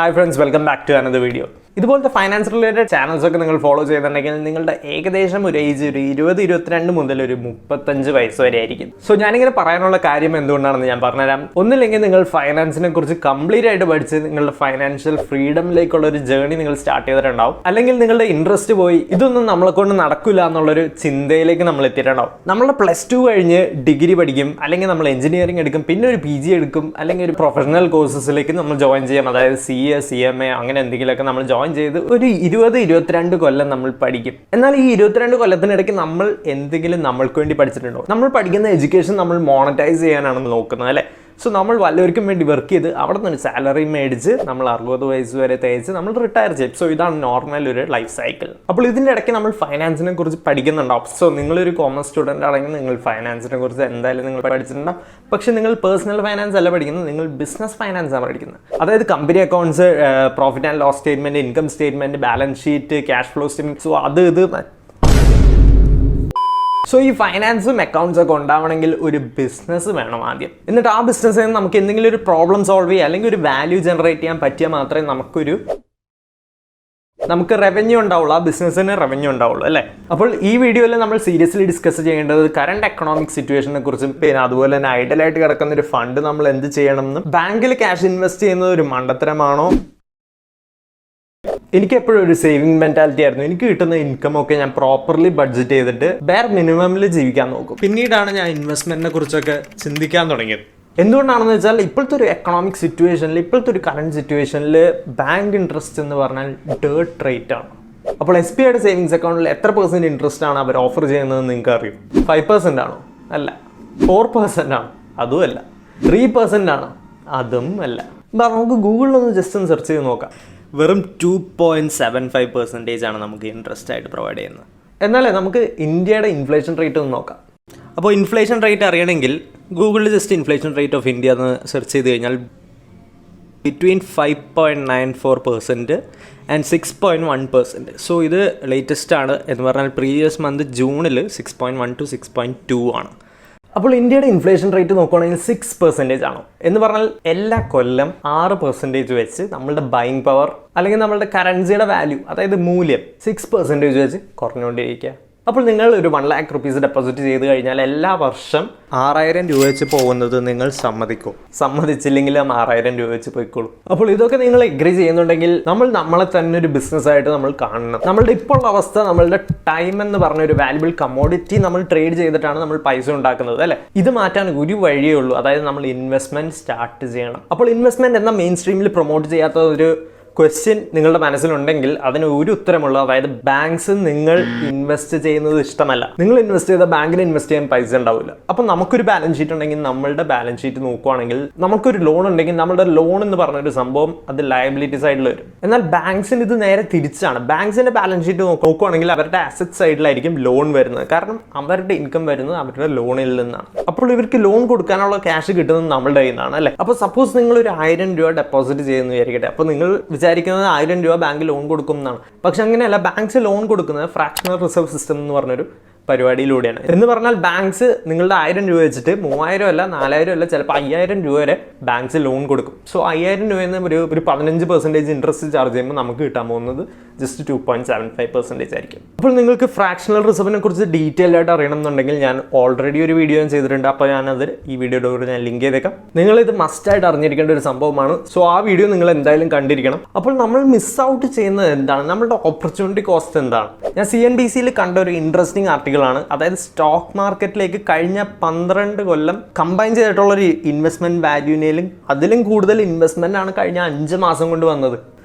Hi friends, welcome back to another video. ഇതുപോലത്തെ finance related channels ഒക്കെ നിങ്ങൾ follow ചെയ്യുന്നുണ്ടെങ്കിൽ നിങ്ങളുടെ ഏകദേശം ഒരു ഏജ് ഒരു 20-22 മുതൽ ഒരു 35 വയസ്സ് വരെ ആയിരിക്കും. സോ ഞാനിങ്ങനെ പറയാനുള്ള കാര്യം എന്തുകൊണ്ടാണെന്ന് ഞാൻ പറഞ്ഞുതരാം. ഒന്നില്ലെങ്കിൽ നിങ്ങൾ ഫൈനാൻസിനെ കുറിച്ച് കംപ്ലീറ്റ് ആയിട്ട് പഠിച്ച് നിങ്ങളുടെ ഫൈനാൻഷ്യൽ ഫ്രീഡമിലേക്കുള്ള ഒരു ജേർണി നിങ്ങൾ സ്റ്റാർട്ട് ചെയ്തിട്ടുണ്ടാവും. അല്ലെങ്കിൽ നിങ്ങളുടെ ഇൻട്രസ്റ്റ് പോയി ഇതൊന്നും നമ്മളെ കൊണ്ട് നടക്കില്ല എന്നുള്ളൊരു ചിന്തയിലേക്ക് നമ്മൾ എത്തിയിട്ടുണ്ടാവും. നമ്മൾ +2 കഴിഞ്ഞ് ഡിഗ്രി പഠിക്കും, അല്ലെങ്കിൽ നമ്മൾ എഞ്ചിനീയറിംഗ് എടുക്കും, പിന്നെ ഒരു PG എടുക്കും, അല്ലെങ്കിൽ ഒരു പ്രൊഫഷണൽ കോഴ്സസിലേക്ക് നമ്മൾ ജോയിൻ ചെയ്യാം. അതായത് CA, CMA അങ്ങനെ എന്തെങ്കിലുമൊക്കെ നമ്മൾ ജോയിൻ ചെയ്ത് ഒരു 20-22 കൊല്ലം നമ്മൾ പഠിക്കും. എന്നാൽ ഈ 22 കൊല്ലത്തിനിടയ്ക്ക് നമ്മൾ എന്തെങ്കിലും നമ്മൾക്ക് വേണ്ടി പഠിച്ചിട്ടുണ്ടോ? നമ്മൾ പഠിക്കുന്ന എഡ്യൂക്കേഷൻ നമ്മൾ മോണിറ്റൈസ് ചെയ്യാനാണ് നോക്കുന്നത്, അല്ലേ? സോ നമ്മൾ വല്ലവർക്കും വേണ്ടി വർക്ക് ചെയ്ത് അവിടെ നിന്ന് സാലറി മേടിച്ച് നമ്മൾ 60 വയസ്സ് വരെ തേച്ച് നമ്മൾ റിട്ടയർ ചെയ്യും. സോ ഇതാണ് നോർമൽ ഒരു ലൈഫ് സൈക്കിൾ. അപ്പോൾ ഇതിൻ്റെ ഇടയ്ക്ക് നമ്മൾ ഫൈനാൻസിനെ കുറിച്ച് പഠിക്കുന്നുണ്ടാവും. സോ നിങ്ങളൊരു കോമേഴ്സ് സ്റ്റുഡൻ്റ് ആണെങ്കിൽ നിങ്ങൾ ഫൈനാൻസിനെ കുറിച്ച് എന്തായാലും നിങ്ങൾ പഠിച്ചിട്ടുണ്ടാവും. പക്ഷേ നിങ്ങൾ പേഴ്സണൽ ഫൈനാൻസ് അല്ല പഠിക്കുന്നത്, നിങ്ങൾ ബിസിനസ് ഫൈനാൻസ് ആണ് പഠിക്കുന്നത്. അതായത് company accounts, profit and loss statement, income statement, balance sheet, cash flow statement. So so ഈ ഫൈനാൻസും അക്കൗണ്ട്സ് ഒക്കെ ഉണ്ടാവണമെങ്കിൽ ഒരു ബിസിനസ് വേണം ആദ്യം. എന്നിട്ട് ആ ബിസിനസ്സിൽ നിന്ന് നമുക്ക് എന്തെങ്കിലും ഒരു പ്രോബ്ലം സോൾവ് ചെയ്യുക അല്ലെങ്കിൽ ഒരു വാല്യൂ ജനറേറ്റ് ചെയ്യാൻ പറ്റിയാൽ മാത്രമേ നമുക്ക് റവന്യൂ ഉണ്ടാവുള്ളൂ, ആ ബിസിനസ്സിന് റവന്യൂ ഉണ്ടാവുള്ളൂ, അല്ലേ? അപ്പോൾ ഈ വീഡിയോയിൽ നമ്മൾ സീരിയസ്ലി ഡിസ്കസ് ചെയ്യേണ്ടത് കറണ്ട് എക്കണോമിക് സിറ്റുവേഷനെ കുറിച്ചും പിന്നെ അതുപോലെ തന്നെ ഐഡലായിട്ട് കിടക്കുന്ന ഒരു ഫണ്ട് നമ്മൾ എന്ത് ചെയ്യണമെന്നും ബാങ്കിൽ ക്യാഷ് ഇൻവെസ്റ്റ് ചെയ്യുന്നത് ഒരു മണ്ടത്തരമാണോ? എനിക്ക് എപ്പോഴും ഒരു സേവിങ് മെന്റാലിറ്റി ആയിരുന്നു. എനിക്ക് കിട്ടുന്ന ഇൻകം ഒക്കെ ഞാൻ പ്രോപ്പർലി ബഡ്ജറ്റ് ചെയ്തിട്ട് ബെയർ മിനിമമിൽ ജീവിക്കാൻ നോക്കും. പിന്നീടാണ് ഞാൻ ഇൻവെസ്റ്റ്മെന്റിനെ കുറിച്ചൊക്കെ ചിന്തിക്കാൻ തുടങ്ങിയത്. എന്തുകൊണ്ടാണെന്ന് വെച്ചാൽ ഇപ്പോഴത്തെ ഒരു എക്കണോമിക് സിറ്റുവേഷനിൽ, ഇപ്പോഴത്തെ ഒരു കറണ്ട് സിറ്റുവേഷനിൽ ബാങ്ക് ഇൻട്രസ്റ്റ് എന്ന് പറഞ്ഞാൽ ഡേർട്ട് റേറ്റ് ആണ്. അപ്പോൾ SBIയുടെ സേവിങ്സ് അക്കൗണ്ടിൽ എത്ര % ഇൻട്രസ്റ്റ് ആണ് അവർ ഓഫർ ചെയ്യുന്നത് നിങ്ങൾക്ക് അറിയും? 5% ആണോ? അല്ല. 4% ആണോ? അതും അല്ല. 3% ആണോ? അതും അല്ല. നമുക്ക് ഗൂഗിളിലൊന്ന് ജസ്റ്റ് ഒന്ന് സെർച്ച് ചെയ്ത് നോക്കാം. വെറും 2.75% ആണ് നമുക്ക് ഇൻട്രസ്റ്റ് ആയിട്ട് പ്രൊവൈഡ് ചെയ്യുന്നത്. എന്നാലേ നമുക്ക് ഇന്ത്യയുടെ ഇൻഫ്ലേഷൻ റേറ്റ് ഒന്ന് നോക്കാം. അപ്പോൾ ഇൻഫ്ലേഷൻ റേറ്റ് അറിയണമെങ്കിൽ ഗൂഗിളിൽ just inflation rate of India എന്ന് സെർച്ച് ചെയ്ത് കഴിഞ്ഞാൽ ബിറ്റ്വീൻ 5.94% ആൻഡ് 6.1%. സോ ഇത് ലേറ്റസ്റ്റ് ആണ് എന്ന് പറഞ്ഞാൽ പ്രീവിയസ് മന്ത് ജൂണിൽ 6.1 to 6.2 ആണ്. അപ്പോൾ ഇന്ത്യയുടെ ഇൻഫ്ലേഷൻ റേറ്റ് നോക്കുകയാണെങ്കിൽ 6% ആണോ എന്ന് പറഞ്ഞാൽ എല്ലാ കൊല്ലം 6% വെച്ച് നമ്മളുടെ ബൈയിങ് പവർ അല്ലെങ്കിൽ നമ്മളുടെ കറൻസിയുടെ വാല്യൂ, അതായത് മൂല്യം 6% വെച്ച് കുറഞ്ഞുകൊണ്ടിരിക്കുക. അപ്പോൾ നിങ്ങൾ ഒരു 1 lakh rupees ഡെപ്പോസിറ്റ് ചെയ്ത് കഴിഞ്ഞാൽ എല്ലാ വർഷം 6000 രൂപ വെച്ച് പോകുന്നത് നിങ്ങൾ സമ്മതിക്കും? സമ്മതിച്ചില്ലെങ്കിലും 6000 രൂപ വെച്ച് പോയിക്കോളൂ. അപ്പോൾ ഇതൊക്കെ നിങ്ങൾ എഗ്രി ചെയ്യുന്നുണ്ടെങ്കിൽ നമ്മളെ തന്നെ ഒരു ബിസിനസ്സായിട്ട് നമ്മൾ കാണണം. നമ്മളുടെ ഇപ്പോൾ ഉള്ള അവസ്ഥ, നമ്മളുടെ ടൈം എന്ന് പറഞ്ഞ ഒരു വാല്യുബിൾ കമ്മോഡിറ്റി നമ്മൾ ട്രേഡ് ചെയ്തിട്ടാണ് നമ്മൾ പൈസ ഉണ്ടാക്കുന്നത്, അല്ലേ? ഇത് മാറ്റാൻ ഒരു വഴിയേ ഉള്ളൂ, അതായത് നമ്മൾ ഇൻവെസ്റ്റ്മെന്റ് സ്റ്റാർട്ട് ചെയ്യണം. അപ്പോൾ ഇൻവെസ്റ്റ്മെന്റ് എന്ന മെയിൻ സ്ട്രീമിൽ പ്രൊമോട്ട് ചെയ്യാത്ത ഒരു ക്വസ്റ്റ്യൻ നിങ്ങളുടെ മനസ്സിലുണ്ടെങ്കിൽ അതിന് ഒരു ഉത്തരമുള്ളൂ. അതായത് ബാങ്ക്സ് നിങ്ങൾ ഇൻവെസ്റ്റ് ചെയ്യുന്നത് ഇഷ്ടമല്ല. നിങ്ങൾ ഇൻവെസ്റ്റ് ചെയ്ത ബാങ്കിൽ ഇൻവെസ്റ്റ് ചെയ്യാൻ പൈസ ഉണ്ടാവില്ല. അപ്പം നമുക്കൊരു ബാലൻസ് ഷീറ്റ് ഉണ്ടെങ്കിൽ നമ്മളുടെ ബാലൻസ് ഷീറ്റ് നോക്കുകയാണെങ്കിൽ നമുക്കൊരു ലോൺ ഉണ്ടെങ്കിൽ നമ്മളുടെ ലോൺ എന്ന് പറഞ്ഞൊരു സംഭവം അത് ലയബിലിറ്റി സൈഡിൽ വരും. എന്നാൽ ബാങ്ക്സിന് ഇത് നേരെ തിരിച്ചാണ്. ബാങ്ക്സിന്റെ ബാലൻസ് ഷീറ്റ് നോക്കുകയാണെങ്കിൽ അവരുടെ അസറ്റ് സൈഡിലായിരിക്കും ലോൺ വരുന്നത്. കാരണം അവരുടെ ഇൻകം വരുന്നത് അവരുടെ ലോണിൽ നിന്നാണ്. അപ്പോൾ ഇവർക്ക് ലോൺ കൊടുക്കാനുള്ള ക്യാഷ് കിട്ടുന്നത് നമ്മളുടെ കയ്യിൽ നിന്നാണ്, അല്ലേ? അപ്പോൾ സപ്പോസ് നിങ്ങൾ ഒരു 1000 രൂപ ഡെപ്പോസിറ്റ് ചെയ്യുന്നു വിചാരിക്കട്ടെ. അപ്പോൾ നിങ്ങൾ വിചാരിക്കുന്നത് 1000 രൂപ ബാങ്ക് ലോൺ കൊടുക്കും എന്നാണ്. പക്ഷെ അങ്ങനെയല്ല. ബാങ്ക്സ് ലോൺ കൊടുക്കുന്നത് ഫ്രാക്ഷണൽ റിസർവ് സിസ്റ്റം എന്ന് പറഞ്ഞൊരു പരിപാടിയിലൂടെയാണ്. എന്ന് പറഞ്ഞാൽ ബാങ്ക്സ് നിങ്ങളുടെ 1000 രൂപ വെച്ചിട്ട് 3000 അല്ല 4000 അല്ല ചിലപ്പോൾ 5000 രൂപ വരെ ബാങ്ക്സ് ലോൺ കൊടുക്കും. സോ 5000 രൂപയിൽ നിന്ന് ഒരു 15% ഇൻട്രസ്റ്റ് ചാർജ് ചെയ്യുമ്പോൾ നമുക്ക് കിട്ടാൻ പോകുന്നത് ജസ്റ്റ് 2.75% ആയിരിക്കും. അപ്പോൾ നിങ്ങൾക്ക് ഫ്രാക്ഷണൽ റിസർവിനെ കുറിച്ച് ഡീറ്റെയിൽ ആയിട്ട് അറിയണമെന്നുണ്ടെങ്കിൽ ഞാൻ ഓൾറെഡി ഒരു വീഡിയോ ചെയ്തിട്ടുണ്ട്. അപ്പോൾ ഞാനത് ഈ വീഡിയോയുടെ കൂടെ ഞാൻ ലിങ്ക് ചെയ്തേക്കാം. നിങ്ങളിത് മസ്റ്റായിട്ട് അറിഞ്ഞിരിക്കേണ്ട ഒരു സംഭവമാണ്. സോ ആ വീഡിയോ നിങ്ങൾ എന്തായാലും കണ്ടിരിക്കണം. അപ്പോൾ നമ്മൾ മിസ് ഔട്ട് ചെയ്യുന്നത് എന്താണ്? നമ്മളുടെ ഓപ്പർച്യൂണിറ്റി കോസ്റ്റ് എന്താണ്? ഞാൻ CNBCയിൽ കണ്ട ഒരു ഇൻട്രസ്റ്റിംഗ് ആർട്ടിക്കിൾ ആണ്. അതായത് സ്റ്റോക്ക് മാർക്കറ്റിലേക്ക് കഴിഞ്ഞ 12 കൊല്ലം കമ്പൈൻ ചെയ്തിട്ടുള്ള ഒരു ഇൻവെസ്റ്റ്മെന്റ് വാല്യൂവിനേലും അതിലും കൂടുതൽ ഇൻവെസ്റ്റ്മെന്റ് ആണ് കഴിഞ്ഞ 5 മാസം കൊണ്ട് വന്നത്.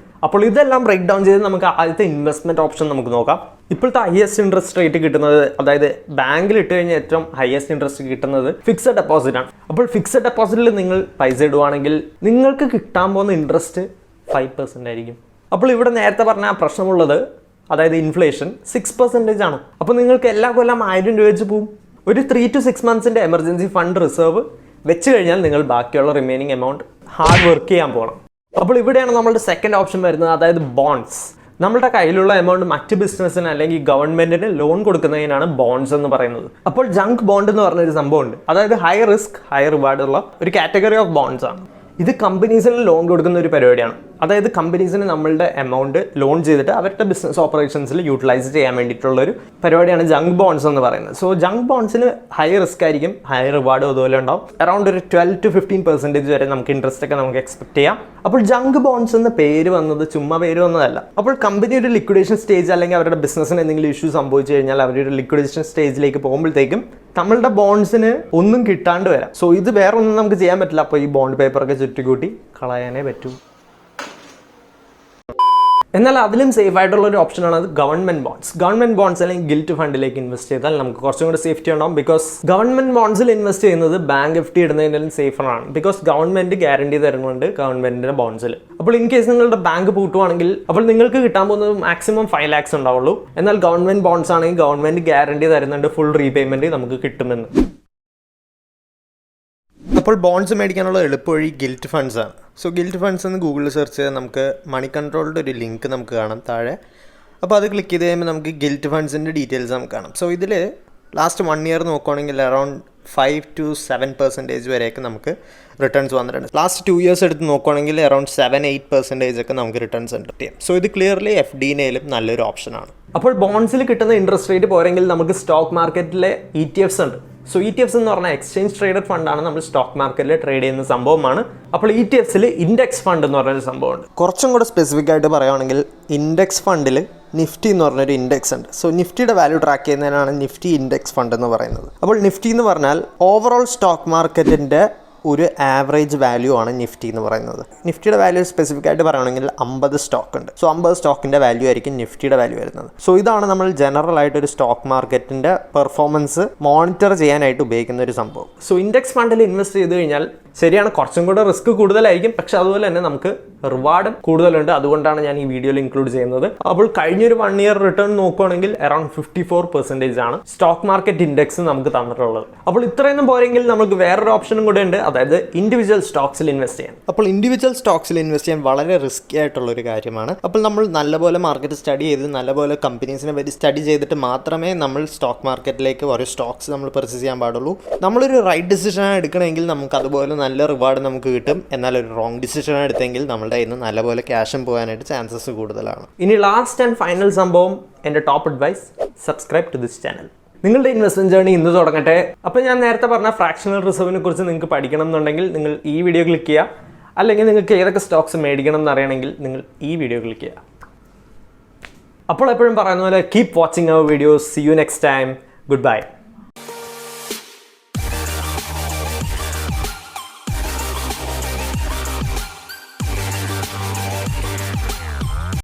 അപ്പോൾ ഇതെല്ലാം ബ്രേക്ക് ഡൗൺ ചെയ്ത് നമുക്ക് ആദ്യത്തെ ഇൻവെസ്റ്റ്മെന്റ് ഓപ്ഷൻ നമുക്ക് നോക്കാം. ഇപ്പോഴത്തെ ഹയസ്റ്റ് ഇൻട്രസ്റ്റ് റേറ്റ് കിട്ടുന്നത്, അതായത് ബാങ്കിൽ ഇട്ട് കഴിഞ്ഞാൽ ഏറ്റവും ഹയസ്റ്റ് ഇൻട്രസ്റ്റ് കിട്ടുന്നത് ഫിക്സഡ് ഡെപ്പോസിറ്റ് ആണ്. അപ്പോൾ ഫിക്സഡ് ഡെപ്പോസിറ്റിൽ നിങ്ങൾ പൈസ ഇടുവാണെങ്കിൽ നിങ്ങൾക്ക് കിട്ടാൻ പോകുന്ന ഇൻട്രസ്റ്റ് 5% ആയിരിക്കും. അപ്പോൾ ഇവിടെ നേരത്തെ പറഞ്ഞ പ്രശ്നമുള്ളത്, അതായത് ഇൻഫ്ലേഷൻ 6% ആണ്. അപ്പോൾ നിങ്ങൾക്ക് എല്ലാ കൊല്ലം 1000 രൂപ വെച്ച് പോവും. ഒരു 3 to 6 months emergency fund reserve വെച്ച് കഴിഞ്ഞാൽ നിങ്ങൾ ബാക്കിയുള്ള റിമൈനിങ് എമൗണ്ട് ഹാർഡ് വർക്ക് ചെയ്യാൻ പോകണം. അപ്പോൾ ഇവിടെയാണ് നമ്മളുടെ സെക്കൻഡ് ഓപ്ഷൻ വരുന്നത്, അതായത് ബോണ്ട്സ്. നമ്മുടെ കയ്യിലുള്ള എമൗണ്ട് മറ്റ് ബിസിനസ്സിന് അല്ലെങ്കിൽ ഗവൺമെന്റിന് ലോൺ കൊടുക്കുന്നതിനാണ് ബോണ്ട്സ് എന്ന് പറയുന്നത്. അപ്പോൾ ജങ്ക് ബോണ്ട് എന്ന് പറഞ്ഞൊരു സംഭവമുണ്ട്. അതായത് ഹൈ റിസ്ക് ഹൈ റിവാർഡ് ഉള്ള ഒരു കാറ്റഗറി ഓഫ് ബോണ്ട്സ് ആണ്. ഇത് കമ്പനീസിന് ലോൺ കൊടുക്കുന്ന ഒരു പരിപാടിയാണ്. അതായത് കമ്പനീസിന് നമ്മളുടെ എമൗണ്ട് ലോൺ ചെയ്തിട്ട് അവരുടെ ബിസിനസ് ഓപ്പറേഷൻസിൽ യൂട്ടിലൈസ് ചെയ്യാൻ വേണ്ടിയിട്ടുള്ളൊരു പരിപാടിയാണ് ജങ്ക് ബോൺസ് എന്ന് പറയുന്നത്. സോ ജങ്ക് ബോൺസിന് ഹൈ റിസ്ക് ആയിരിക്കും, ഹൈ റിവാർഡ് അതുപോലെ ഉണ്ടാവും. അറൗണ്ട് ഒരു 12-15% വരെ നമുക്ക് ഇൻട്രസ്റ്റ് ഒക്കെ നമുക്ക് എക്സ്പെക്ട് ചെയ്യാം. അപ്പോൾ ജങ്ക് ബോൺസ് എന്ന പേര് വന്നത് ചുമ്മാ പേര് വന്നതല്ല. അപ്പോൾ കമ്പനി ഒരു ലിക്വിഡേഷൻ സ്റ്റേജ് അല്ലെങ്കിൽ അവരുടെ ബിസിനസ്സിന് എന്തെങ്കിലും ഇഷ്യൂ സംഭവിച്ചു കഴിഞ്ഞാൽ അവരൊരു ലിക്വിഡേഷൻ സ്റ്റേജിലേക്ക് പോകുമ്പോഴത്തേക്കും നമ്മളുടെ ബോൺസിന് ഒന്നും കിട്ടാണ്ട് വരാം. സോ ഇത് വേറെ ഒന്നും നമുക്ക് ചെയ്യാൻ പറ്റില്ല. അപ്പോൾ ഈ ബോണ്ട് പേപ്പറൊക്കെ ചുറ്റിക്കൂട്ടി കളയാനേ പറ്റൂ. എന്നാൽ അതിലും സേഫ് ആയിട്ടുള്ള ഒരു ഓപ്ഷനാണ് അത് ഗവൺമെന്റ് ബോൺസ്. ഗവൺമെന്റ് ബോൺസ് അല്ലെങ്കിൽ ഗിൽറ്റ് ഫണ്ടിലേക്ക് ഇൻവെസ്റ്റ് ചെയ്താൽ നമുക്ക് കുറച്ചും കൂടി സേഫ്റ്റി ഉണ്ടാവും. ബിക്കോസ് ഗവൺമെന്റ് ബോൺസിൽ ഇൻവെസ്റ്റ് ചെയ്യുന്നത് ബാങ്ക് FD ഇടുന്നതിനും സേഫറാണ്. ബിക്കോസ് ഗവൺമെന്റ് ഗ്യാരണ്ടി തരുന്നുണ്ട് ഗവൺമെന്റിന്റെ ബോൺസിൽ. അപ്പോൾ ഇൻ കേസ് നിങ്ങളുടെ ബാങ്ക് പൂട്ടുവാണെങ്കിൽ അപ്പോൾ നിങ്ങൾക്ക് കിട്ടാൻ പോകുന്നത് മാക്സിമം 5 lakhs ഉണ്ടാവുള്ളൂ. എന്നാൽ ഗവൺമെന്റ് ബോൺസ് ആണെങ്കിൽ ഗവൺമെന്റ് ഗ്യാരണ്ടി തരുന്നുണ്ട് ഫുൾ റീപേയ്മെന്റ് നമുക്ക് കിട്ടുമെന്ന്. അപ്പോൾ ബോൺസ് മേടിക്കാനുള്ള എളുപ്പവഴി ഗിൽറ്റ് ഫണ്ട്സ് ആണ്. സോ ഗിൽറ്റ് ഫണ്ട്സ് എന്ന് ഗൂഗിളിൽ സെർച്ച് ചെയ്താൽ നമുക്ക് മണി കൺട്രോളിൻ്റെ ഒരു ലിങ്ക് നമുക്ക് കാണാം താഴെ. അപ്പോൾ അത് ക്ലിക്ക് ചെയ്ത് കഴിയുമ്പോൾ നമുക്ക് ഗിൽറ്റ് ഫണ്ട്സിൻ്റെ ഡീറ്റെയിൽസ് നമുക്ക് കാണാം. സോ ഇതിൽ ലാസ്റ്റ് 1 year നോക്കുകയാണെങ്കിൽ അറൗണ്ട് 5-7% വരെയൊക്കെ നമുക്ക് റിട്ടേൺസ് വന്നിട്ടുണ്ട്. ലാസ്റ്റ് 2 years എടുത്ത് നോക്കുകയാണെങ്കിൽ അറൗണ്ട് 7-8% ഒക്കെ നമുക്ക് റിട്ടേൺസ് ഉണ്ട്. സോ ഇത് ക്ലിയർലി FDയിലും നല്ലൊരു ഓപ്ഷനാണ്. അപ്പോൾ ബോൺസിൽ കിട്ടുന്ന ഇൻട്രസ്റ്റ് റേറ്റ് പോരെങ്കിൽ നമുക്ക് സ്റ്റോക്ക് മാർക്കറ്റിലെ ETFs ഉണ്ട്. സോ ETFs എന്ന് പറഞ്ഞാൽ എക്സ്ചേഞ്ച് ട്രേഡഡ് ഫണ്ടാണ്, നമ്മൾ സ്റ്റോക്ക് മാർക്കറ്റിൽ ട്രേഡ് ചെയ്യുന്ന സംഭവമാണ്. അപ്പോൾ ETFസിൽ ഇൻഡെക്സ് ഫണ്ട് എന്ന് പറഞ്ഞൊരു സംഭവമുണ്ട്. കുറച്ചും കൂടെ സ്പെസിഫിക് ആയിട്ട് പറയുകയാണെങ്കിൽ ഇൻഡെക്സ് ഫണ്ടിൽ നിഫ്റ്റി എന്ന് പറഞ്ഞൊരു ഇൻഡെക്സ് ഉണ്ട്. സോ നിഫ്റ്റിയുടെ വാല്യൂ ട്രാക്ക് ചെയ്യുന്നതിനാണ് നിഫ്റ്റി ഇൻഡെക്സ് ഫണ്ട് എന്ന് പറയുന്നത്. അപ്പോൾ നിഫ്റ്റി എന്ന് പറഞ്ഞാൽ ഓവറോൾ സ്റ്റോക്ക് മാർക്കറ്റിൻ്റെ ഒരു ആവറേജ് വാല്യൂ ആണ് നിഫ്റ്റി എന്ന് പറയുന്നത്. നിഫ്റ്റിയുടെ വാല്യൂ സ്പെസിഫിക് ആയിട്ട് പറയുകയാണെങ്കിൽ 50 സ്റ്റോക്ക് ഉണ്ട്. സോ 50 സ്റ്റോക്കിൻ്റെ വാല്യൂ ആയിരിക്കും നിഫ്റ്റിയുടെ വാല്യൂ വരുന്നത്. സോ ഇതാണ് നമ്മൾ ജനറൽ ആയിട്ട് ഒരു സ്റ്റോക്ക് മാർക്കറ്റിൻ്റെ പെർഫോമൻസ് മോണിറ്റർ ചെയ്യാനായിട്ട് ഉപയോഗിക്കുന്ന ഒരു സംഭവം. സോ ഇൻഡെക്സ് ഫണ്ടിൽ ഇൻവെസ്റ്റ് ചെയ്ത് കഴിഞ്ഞാൽ ശരിയാണ് കുറച്ചും കൂടെ റിസ്ക് കൂടുതലായിരിക്കും, പക്ഷെ അതുപോലെ തന്നെ നമുക്ക് റിവാർഡ് കൂടുതലുണ്ട്. അതുകൊണ്ടാണ് ഞാൻ ഈ വീഡിയോയിൽ ഇൻക്ലൂഡ് ചെയ്യുന്നത്. അപ്പോൾ കഴിഞ്ഞൊരു 1 year റിട്ടേൺ നോക്കുകയാണെങ്കിൽ അറൗണ്ട് 54% ആണ് സ്റ്റോക്ക് മാർക്കറ്റ് ഇൻഡെക്സ് നമുക്ക് തന്നിട്ടുള്ളത്. അപ്പോൾ ഇത്രയൊന്നും പോരെങ്കിൽ നമുക്ക് വേറൊരു ഓപ്ഷനും കൂടെ ഉണ്ട്, അതായത് ഇൻഡിവിജ്വൽ സ്റ്റോക്സിൽ ഇൻവെസ്റ്റ് ചെയ്യാൻ. അപ്പോൾ ഇൻഡിവിജ്വൽ സ്റ്റോക്സിൽ ഇൻവെസ്റ്റ് ചെയ്യാൻ വളരെ റിസ്കി ആയിട്ടുള്ള ഒരു കാര്യമാണ്. അപ്പോൾ നമ്മൾ നല്ലപോലെ മാർക്കറ്റ് സ്റ്റഡി ചെയ്ത് നല്ലപോലെ കമ്പനീസിനെ പറ്റി സ്റ്റഡി ചെയ്തിട്ട് മാത്രമേ നമ്മൾ സ്റ്റോക്ക് മാർക്കറ്റിലേക്ക് ഓരോ സ്റ്റോക്സ് നമ്മൾ പർച്ചേസ് ചെയ്യാൻ പാടുള്ളൂ. നമ്മളൊരു റൈറ്റ് ഡിസിഷൻ എടുക്കണമെങ്കിൽ നമുക്ക് അതുപോലെ നല്ല റിവാർഡ് നമുക്ക് കിട്ടും. എന്നാൽ ഒരു റോങ് ഡിസിഷൻ എടുത്തെങ്കിൽ നമ്മളുടെ കയ്യിൽ നിന്ന് നല്ലപോലെ ക്യാഷും പോകാനായിട്ട് ചാൻസസ് കൂടുതലാണ്. ഇനി ലാസ്റ്റ് ആൻഡ് ഫൈനൽ സംഭവം, എൻ്റെ top advice, subscribe to this channel. നിങ്ങളുടെ ഇൻവെസ്റ്റ്മെന്റ് ജേർണി ഇന്ന് തുടങ്ങട്ടെ. അപ്പോൾ ഞാൻ നേരത്തെ പറഞ്ഞ ഫ്രാക്ഷണൽ റിസർവിനെ കുറിച്ച് നിങ്ങൾക്ക് പഠിക്കണം എന്നുണ്ടെങ്കിൽ നിങ്ങൾ ഈ വീഡിയോ ക്ലിക്ക് ചെയ്യുക. അല്ലെങ്കിൽ നിങ്ങൾക്ക് ഏതൊക്കെ സ്റ്റോക്സ് മേടിക്കണം എന്നറിയണമെങ്കിൽ നിങ്ങൾ ഈ വീഡിയോ ക്ലിക്ക് ചെയ്യുക. അപ്പോൾ എപ്പോഴും പറയുന്ന പോലെ keep watching our videos. See you next time. Good bye.